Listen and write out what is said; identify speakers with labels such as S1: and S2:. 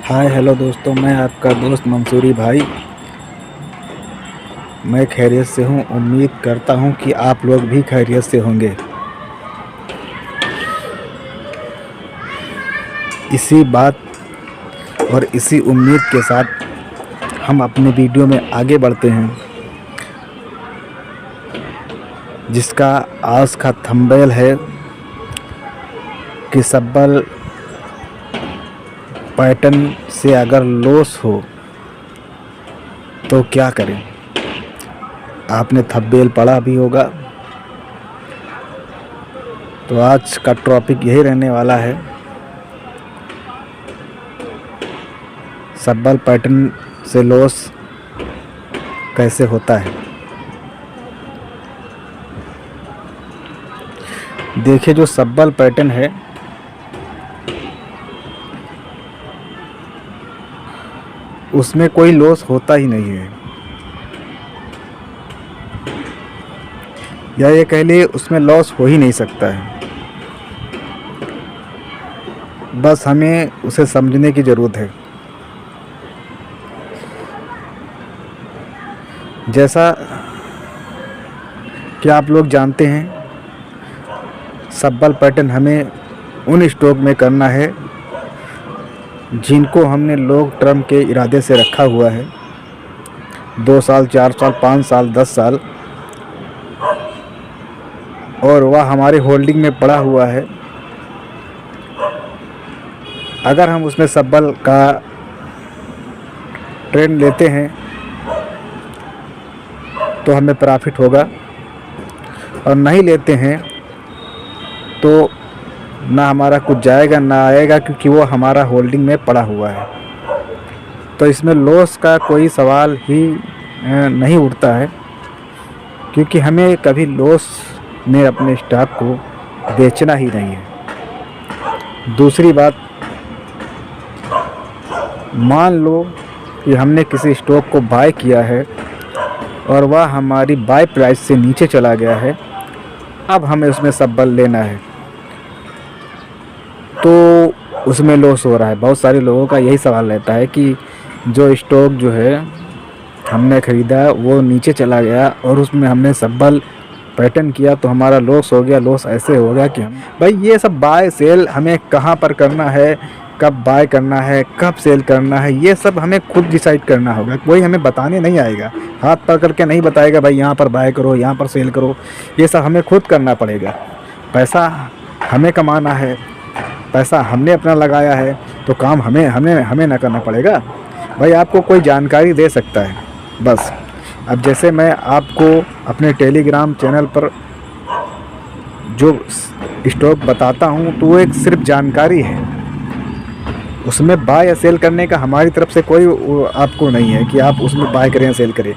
S1: Hi hello दोस्तों, मैं आपका दोस्त मंसूरी भाई। मैं खैरियत से हूँ। उम्मीद करता हूँ कि आप लोग भी खैरियत से होंगे। इसी बात और इसी उम्मीद के साथ हम अपने वीडियो में आगे बढ़ते हैं, जिसका आज का थंबनेल है कि सब्बल पैटर्न से अगर लॉस हो तो क्या करें। आपने थंबनेल पढ़ा भी होगा। तो आज का टॉपिक यही रहने वाला है, सब्बल पैटर्न से लॉस कैसे होता है। देखिए, जो सब्बल पैटर्न है उसमें कोई लॉस होता ही नहीं है, या ये कह लिए उसमें लॉस हो ही नहीं सकता है। बस हमें उसे समझने की ज़रूरत है। जैसा कि आप लोग जानते हैं, सब्बल पैटर्न हमें उन स्टॉक में करना है जिनको हमने लॉन्ग टर्म के इरादे से रखा हुआ है। 2 साल, 4 साल, 5 साल, 10 साल, और वह हमारे होल्डिंग में पड़ा हुआ है। अगर हम उसमें सब्बल का ट्रेंड लेते हैं तो हमें प्रॉफिट होगा, और नहीं लेते हैं तो ना हमारा कुछ जाएगा ना आएगा, क्योंकि वो हमारा होल्डिंग में पड़ा हुआ है। तो इसमें लॉस का कोई सवाल ही नहीं उठता है, क्योंकि हमें कभी लॉस में अपने स्टॉक को बेचना ही नहीं है। दूसरी बात, मान लो कि हमने किसी स्टॉक को बाय किया है और वह हमारी बाय प्राइस से नीचे चला गया है, अब हमें उसमें सब्बल लेना है तो उसमें लॉस हो रहा है। बहुत सारे लोगों का यही सवाल रहता है कि जो स्टॉक जो है हमने ख़रीदा वो नीचे चला गया और उसमें हमने सब्बल पैटर्न किया तो हमारा लॉस हो गया। लॉस ऐसे हो गया कि हम भाई, ये सब बाय सेल हमें कहाँ पर करना है, कब बाय करना है, कब सेल करना है, ये सब हमें खुद डिसाइड करना होगा। कोई हमें बताने नहीं आएगा, हाथ पकड़ के नहीं बताएगा भाई यहाँ पर बाय करो, यहाँ पर सेल करो। ये सब हमें खुद करना पड़ेगा। पैसा हमें कमाना है, पैसा हमने अपना लगाया है, तो काम हमें ना करना पड़ेगा। भाई आपको कोई जानकारी दे सकता है बस। अब जैसे मैं आपको अपने टेलीग्राम चैनल पर जो स्टॉक बताता हूँ तो वो एक सिर्फ जानकारी है, उसमें बाय या सेल करने का हमारी तरफ से कोई आपको नहीं है कि आप उसमें बाय करें या सेल करें।